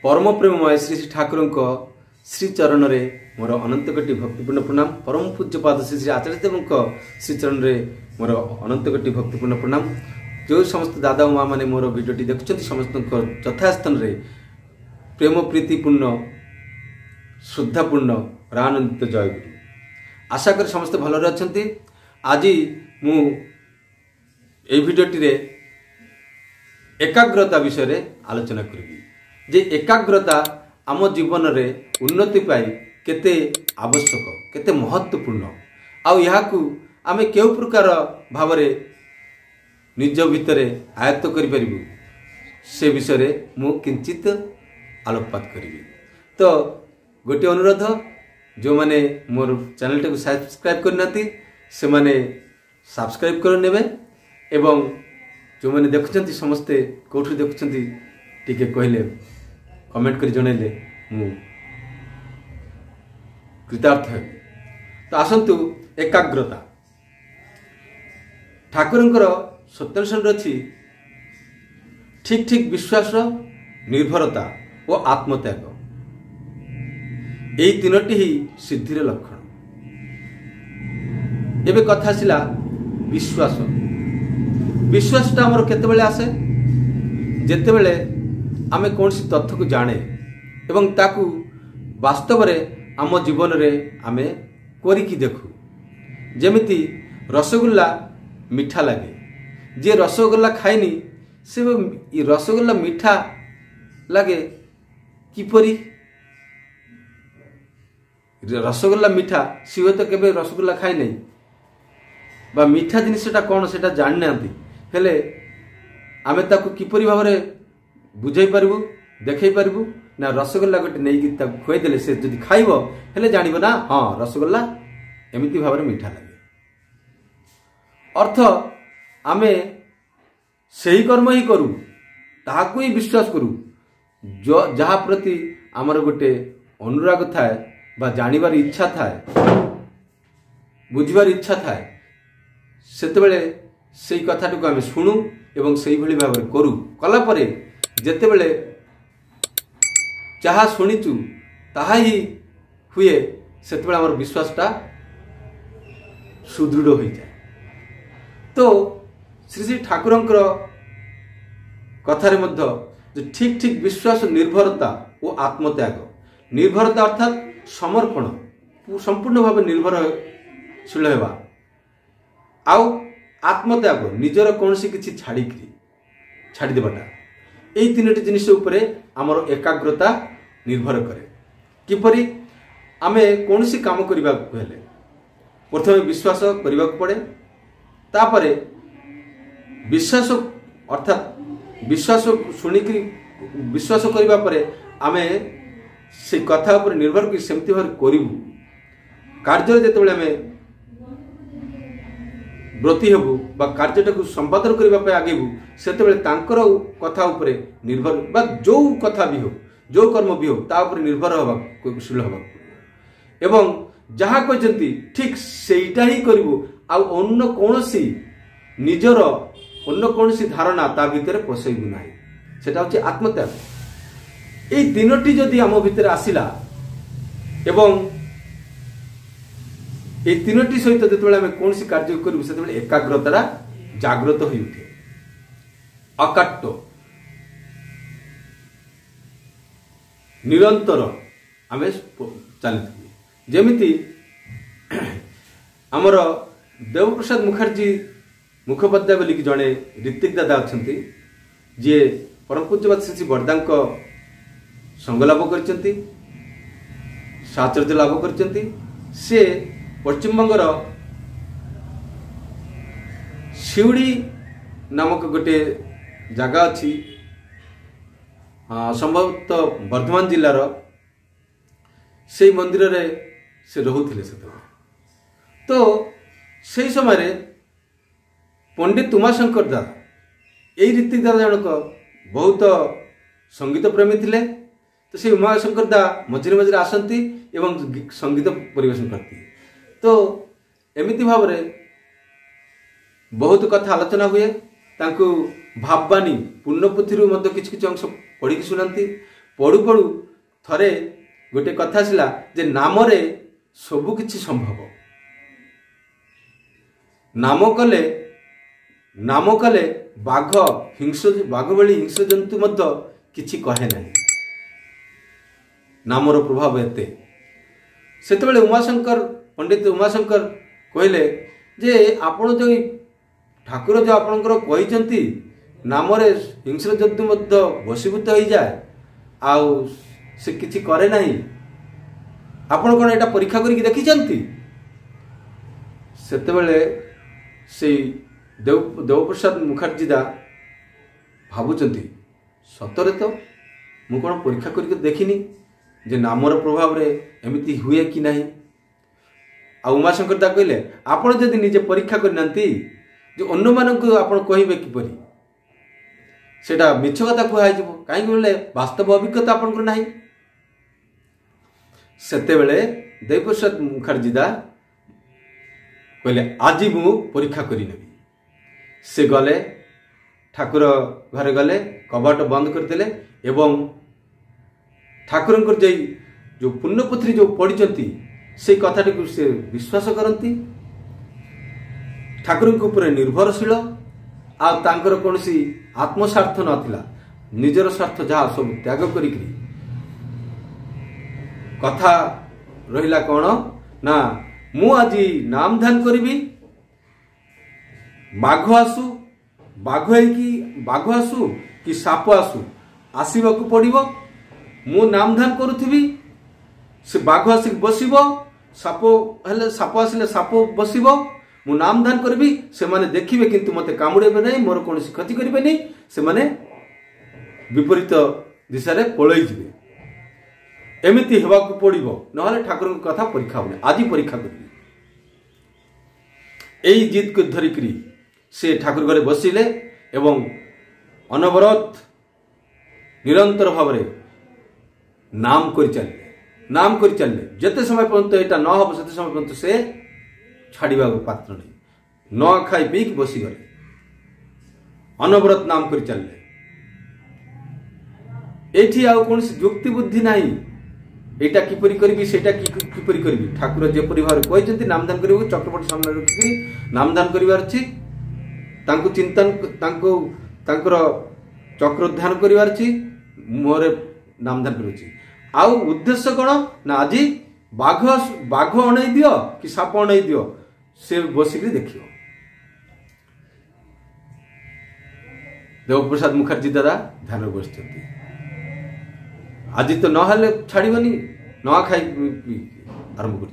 परम प्रेममय श्री श्री ठाकुर श्री चरण रे मोर अनंत कोटि भक्तिपूर्ण प्रणाम। परम पूज्य पाद श्री श्री आचार्य देव श्री चरण रे मोर अनंत कोटि भक्तिपूर्ण प्रणाम। जो समस्त दादा माँ मैंने मोर भिडियोटी देखुं समस्त यथास्थान रे प्रेम प्रीतिपूर्ण श्रद्धापूर्ण रानंदित जय गुरु। आशा कर समस्त भलरे अछंती। आज मु ए भिडियोटी रे एकाग्रता विषय रे आलोचना करिबी जे एकाग्रता आम जीवन रे उन्नति पाई केते आवश्यक केते महत्वपूर्ण आउ याकू आमे केउ प्रकार भावरे निज भितरे आयत्त करि परिबु से विषय रे मु किंचित आलोकपात करिबी। तो गोटे अनुरोध जो माने मोर चैनल टे को सब्सक्राइब करनाती से माने सब्सक्राइब कर नेबे एवं जो मैंने देखुंती समस्ते कौठु देखुंती टिके कहले कमेंट कर जनइले मु कृतार्थ है। तो आसंतु एकाग्रता ठाकुरंकर सत्यदर्शन अच्छी ठीक ठीक विश्वास निर्भरता और आत्मत्याग यही तीनोटी ही सिद्धिर लक्षण। एबे कथा आसिला विश्वास। विश्वासटा आमर केतेबेले आसे जेतेबेले आमे कोनसी तथ्य को जाने एवं ताकू वास्तव रे आम जीवन रे आमे करिकी देखू। जेमिति रसगुल्ला मीठा लगे जे रसगुल्ला खाइनी से रसगुल्ला मीठा लगे किपरि रसगुल्ला मीठा सी तो केबे रसगुल्ला खाइ नै बा मीठा जिनिसटा कौन से जानि नांती हेले आमे ताकू किपरि भाव रे बुझाई पारबू देखै पारबू ना रसगुल्ला गोटे नहीं कि खुआई देले से जदि खाइबो हेले जानिबो ना हाँ रसगुल्ला एमिति भाव रे मीठा लगे। अर्थ आमे सही कर्म ही करू ताहाकू ही विश्वास करू जो जहा प्रति आमर गोटे अनुराग थाए बा जानिबार इच्छा थाए बुझिबार इच्छा थाए सेतेबेले सेई कथाटू आमे शुणु एवं सेई भली भाव रे करू कला परे जेतेबेले जहा शुणीचु ताहा ही हुए सेतेबेले आमर विश्वासटा सुदृढ़ हो जाए। तो श्री श्री ठाकुरंकर कथारे मध्य जो ठीक ठीक विश्वास निर्भरता और आत्मत्याग निर्भरता अर्थात समर्पण संपूर्ण भाव निर्भरशील हेबा आउ आत्मत्याग निजर कौन सी किसी छाड़ी देवाटा यही तीनोटी जिनिस उपरे आमर एकाग्रता निर्भर करे। किपरि आमे कौन सी काम करबा हेले प्रथमे विश्वास करबा पड़े तापरे विश्वास अर्थात विश्वास शुणिकी विश्वास करबा परे आमे से कथा पर निर्भर कर सेमती भाव करू कार्य जेतेबेले आमे ब्रती हेबू बा कार्यटा को संपादन करने आगेबू सेतेबेले तांकर कथा उपरे निर्भर बा जो कथा भी हो जो कर्म भी हो ता उपरे निर्भर होशील हवा एवं जहा कहते ठीक सेटा ही करू आ अन्य कौनसी निजर अन्य कौनसी धारणा ता भितर पसैबू ना सेटा होची आत्मत्याग। एई तीनोटी जदि आम भितर आसिला एवं ये तीनोटी सहित जितेबाला आम कौन सी कार्य करूँ से एकाग्रता जागृत हो उठे अकाट्ट निरंतर आम चली जमीती आमर देवप्रसाद मुखर्जी मुखोपाध्याय बोलिक जड़े ऋतिक दादा अच्छा जी परम पूज्यपाद श्री श्री बरदा संग लाभ कर साचर्य लाभ कर से पश्चिमबंगर शिवड़ी नामक गोटे जगह अच्छी संभवतः बर्धमान जिलार से मंदिर रे से रोते से तो से समय पंडित उमाशंकर दादा यही ऋतिक दादा जनक बहुत संगीत प्रेमी थिले। तो से उमाशंकर दा मझे मझे आसती एवं संगीत परिवेशन करती। तो एमिति भाव रे बहुत कथा आलोचना हुए तांको भाववाणी पूर्णपुथी किसी किसी अंश पढ़ी शुणाती पढ़ु पढ़ु थरे गोटे कथा आसला जे नामरे सबु किछि संभव। नाम कले बाघ भली हिंस जंतु मध्य किछि कहे नहीं। नामर प्रभाव एते सेतेबेले उमाशंकर पंडित उमाशंकर कहले जे आपण जो ठाकुर जो आपणकर कहिसंती नामरे हिंस्र जंतु मध्य वशीभूत हो जाए आउ से किछि करे नहीं, आपण कोन एटा परीक्षा करिक देखिसंती। सेतेबेले से देवप्रसाद मुखर्जी दा भावुचंती सतरे तो मु कोन परीक्षा करिक देखिनी जे नामर प्रभाव रे एमिति हुए कि नहीं। आ उमाशंकर दा कहले आपण जदि निजे परीक्षा करनांती जे अन्य मानक आपण कहिबे किपरि सेटा मिछ कथा कुहा जिवो काहे बोले वास्तव अभिज्ञता आपण को नाही। सेते बेले देवप्रसाद मुखर्जी दा कहले आज मु परीक्षा करि नेबी। से गले ठाकुर घरे गले कबाट बंद करदेले एवं ठाकुरंकर जे जो पुण्यपुत्री जो पढ़ी से कथाटी को से विश्वास करती ठाकुर ऊपर निर्भरशील आर कौन सी आत्मस्वार्थ नाला निजर स्वार्थ जहाँ सब त्याग करी कथा रहिला कौन ना मु आज नाम ध्यान करी बाघ आसू कि साप आसू आसवा को पड़ो मु नाम ध्यान करुथी से बाघ आसिक बसब साप आसिले साप बसब मु नाम ध्यान करी से माने देखिबे किंतु मते कामुड़े नहीं मोर कौन क्षति करेंगे नहीं से माने विपरीत दिशा रे पलई जिवे एमिति हेबा को पड़िबो नहले ठाकुर कथा परीक्षा होने आज परीक्षा करी एई जिद को धरिकरी से ठाकुर घरे बसिले एवं अनवरत निरंतर भाव नाम कर चलले जते समय पर्यंत एटा न हो सेते समय पर्यंत से छाड़वा पात्र नहीं न खाई पी बसी गले अनवरत नाम कर चलले एठी आउ कौन युक्ति बुद्धि नहीं एटा किपरि करबी सेटा किपरि करबी ठाकुर जेपरि भाव कहते नामदान करिबो चक्रपट सामने रखिकरी नामदान करिवार अछि तांको चिंतन तांकर चक्र ध्यान करिवार अछि मोरे नामदान करूछि आउ उद्देश्य कौन ना आज बाघ अणई दियो कि साप अणई दियो से बसिक देखियो। देवप्रसाद मुखर्जी दादा ध्यान बस आज तो नहले छाड़बनी न खाई आरंभ कर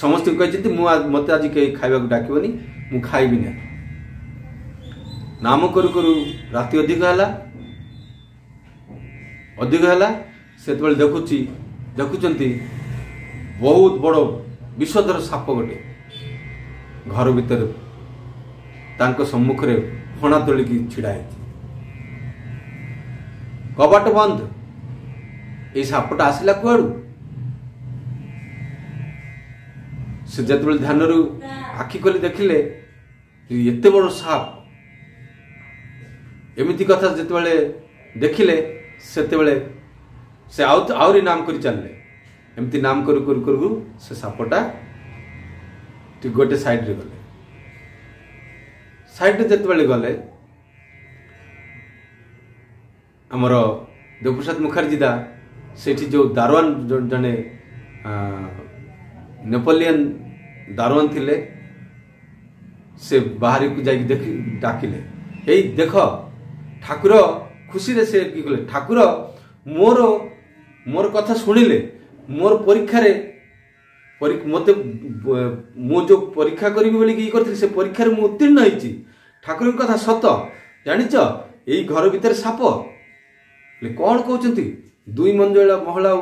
समस्त कहते मत आज कहीं खावा डाकबनी मु खाइबी ना नाम करू करू राति अधिक है से देखुंट बहुत बड़ विषधर साप गोटे घर भीतर तांको सम्मुख रे फणा तोलिकी छिड़ा है कबाट बंद ये सापटा आसला कुआड़ू से जिते ध्यान रू आखि खोली देखिले एते बड़ साप एमिति कथा जिते देखिले सेते से आउरी नाम करी चलले एमती नाम करू करू करू से सापटा गोटे साइड रे गले साइड रे जिते गले आमर देवप्रसाद मुखर्जी दा सेठी जो दारोवान जने नेपोलियन दारोवान थिले से बाहरी को जाई देखि डाकिले एई देख ठाकुर खुशी रे से की कले ठाकुर मोर कथा सुनिले मोर परीक्षा रे मते मु जो परीक्षा करी बोली की करथि से परीक्षा रे मु उत्तीर्ण होईची ठाकुर कथा सत जानिच एई घर भीतर साप ले कौन कहउचंती 2 मंजिला महला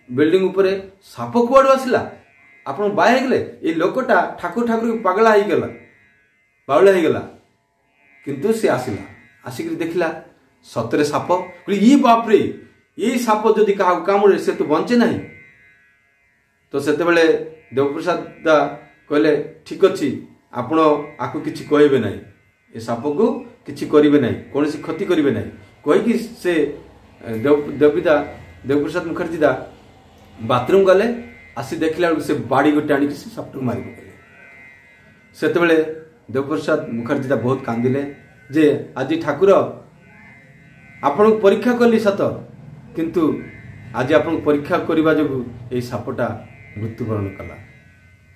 बिल्डिंग उपरे साप कुआडू आसिला आपण बाय हेगले ए लोकटा ठाकुर ठाकुर पागला ही गेला बावला ही गेला किंतु से आसिला आसिक देखिला सतरे साप ये बाप रे ये साप जदि क्या कामुड़े से तो बंचे नहीं तो सेते बेले देवप्रसाद दा कहले ठीक अच्छी आपण आकु किछि कहबे नहीं ए साप को किछि करिवे नहीं कौन सी क्षति करिवे नहीं कहि से देवप्रसाद मुखर्जी दा बाथरूम गले आसी देखला से बाड़ी गोटे आनी से साप को मारी पकड़े से देवप्रसाद मुखर्जी दा बहुत कांदिले जे आज ठाकुर आपण परीक्षा कली सत किंतु आज आपण परीक्षा करने जो यही सापटा मृत्युवरण कला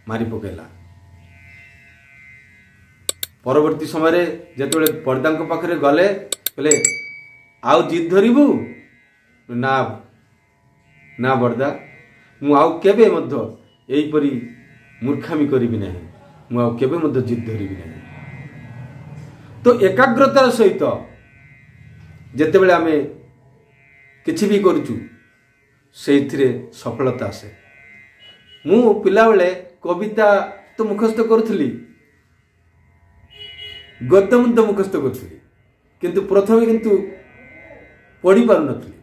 मारी पकेला। परवर्ती समय जिते पर्दा पाखे गले कहले आउ जिद धरबू ना ना बरदा मु आउ केबे मध्य एहीपरी मूर्खामी करी ना मु आउ केबे मध्य जिद धरबी ना। तो एकाग्रतार सहित जितेबले आमे किछि भी करूचु से सफलता आसे। मु पिला बेले कविता तो मुखस्थ करुथली गद्य मुद्द मुखस्थ करुथली किंतु प्रथमे किंतु पढ़ी पारु नथली।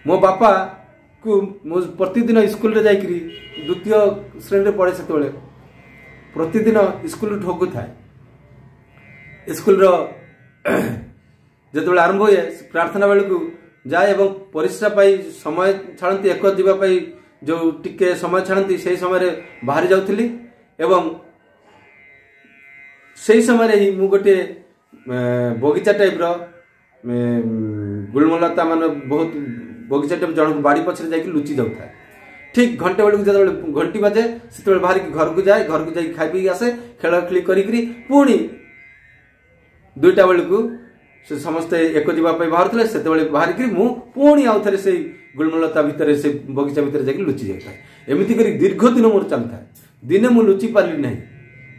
मो बापा को प्रतिदिन स्कूल रे जाइकरी द्वितीय श्रेणी रे पढ़े सेतबेले प्रतिदिन स्कूल ठोकु थाए। स्कूल रो जेतबेले आरंभ होए प्रार्थना बेल को जाए एवं परिश्रा पाई समय छाड़ती एक जीवा पाई जो टिके समय छाड़ती से समय बाहरी जाउथली एवं से समय ही मु गोटे बगीचा टाइप रो गुलमलता मान बहुत बगीचा टाइप जन बाड़ी पछरे जाके लुचि जाउथा। ठीक घंटे बेलू जो घंटी बाजे से बाहर घर को जाए घर को जाए खाई पी आसे खेल खेली करी पुणी 2टा बेलू से समस्ते एक जावाई बाहर थे से बाहर मु पुणी आउ थे से गुलमलता भितर से बगीचा भितर जाके लुचि जाता। एमती कर दीर्घ दिन मोर चलता दिने मु लुचि पार्ली ना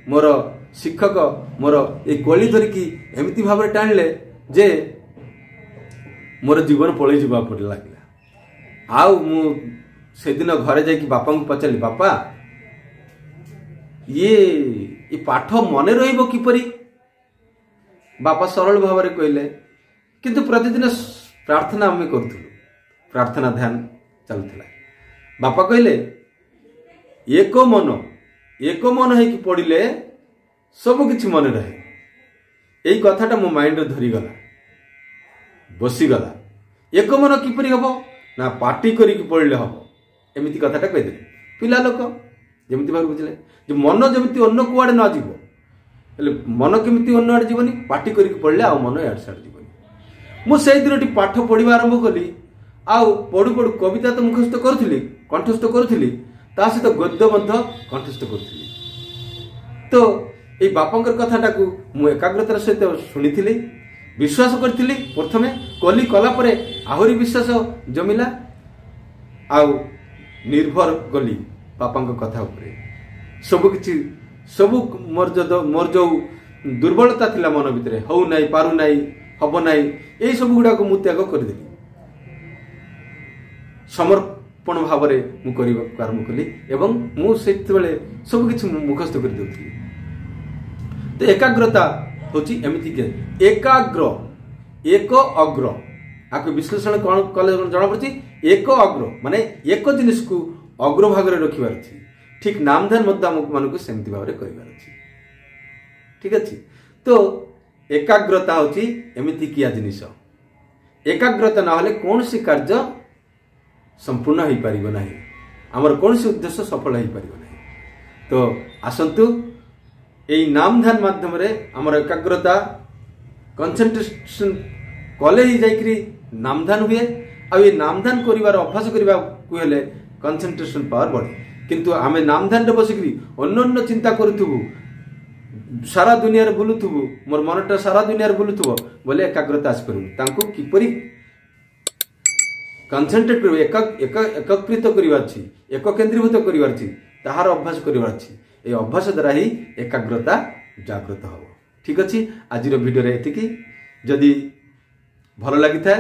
मोर शिक्षक मोर ये कली धरिकी एमती भाव टाणिले जे मोर जीवन पलि जा पड़े लगला। आउ मु से दिन घरे जाकि बापा को पचारि बापा ये पाठ मन रहिबो किपरि बापा सरल भाव में कहले किंतु प्रतिदिन प्रार्थना आम करूँ प्रार्थना ध्यान चलुला। बापा कहले एक मन है कि पढ़ले सब किछि मन रहे। यही कथाटा मो माइंड रे धरीगला बसीगला। एक मन किपरि हम ना पार्टी करिक पढ़ले हम एमती कथाटा कहीदे पिला लोक जमी भाव बुझे जो मन जमी अन्न कुआड़े न जीव मन केमी अन्न आड़े जीवनी पार्टी करिक पढ़ले आ मन याड साड़ जीवनी। मु से दिन पाठ पढ़ा आरंभ कली आउ पढ़ु पढ़ु कविता तो मुखस्थ करुली कंठस्थ करुली ता सहित गद्य कंठस्थ करुली। तो ये बापांकर कथाटा को मु एकाग्रतार सहित शुणी विश्वास करी प्रथमे कली कला परे आहुरी विश्वास जमिला आउ निर्भर गली बापांक कथा उपरे सबकि सबू मोर जो दुर्बलता थिला मन भितर हौ नाई पारु नाई हब नाई यही सब गुड़ा को मु त्याग करदेली समर्पण भाव में मु आरंभ कली एवं मु से सब किछि मुखस्थ कर देउथि। तो एकाग्रता होची एमिति के एकाग्र एक अग्र आको विश्लेषण कौन कले जना पड़छि एक अग्र माने एक जिनिस को अग्र भाग रे रखिबार अछि। ठीक नाम ध्यान मध्य मान को सेमती भाव में करिबार अछि। ठीक अछि। तो एकाग्रता होची एमिति किया जिनिस एकाग्रता ना होले कौन सी कार्य संपूर्ण हो पारिबो नाही हमर कौन सी उद्देश्य सफल हो पारिबो नाही। तो आसंतु एई नाम ध्यान माध्यम रे हमर एकाग्रता कंसंट्रेशन कले ही जाइकरी नाम ध्यान हुए आ ये नाम ध्यान करिवार अभ्यास करिबा को हेले कंसंट्रेशन पावर बढ़े। किंतु आमे नाम ध्यान रे बसिकरी अन्य चिंता करूथबु सारा दुनिया रे बुलुथबु मोर मनटा सारा दुनिया रे बुलुथबो बोले एकाग्रता आस करू तांको किपरि कंसंट्रेट करू एकत्रित करिवार छी एक केंद्रीभूत करिवार छी ताहार अभ्यास करिवार छी ए अभ्यास द्वारा ही एकाग्रता जागृत हो। ठीक अछि। आज वीडियो रे एतिकी जदि भल लगी था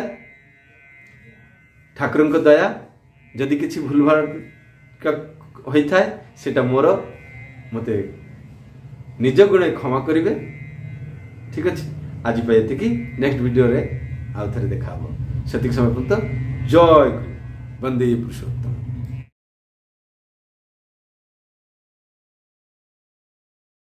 ठाकुर को दया जदि किसी भूल होता है सेटा मोर मते निज गुण क्षमा करेंगे। ठीक अच्छे। आज ये नेक्स्ट वीडियो रे आउ थे देखा से समय पर्यंत जय गुरु वंदे पुरुषोत्तम।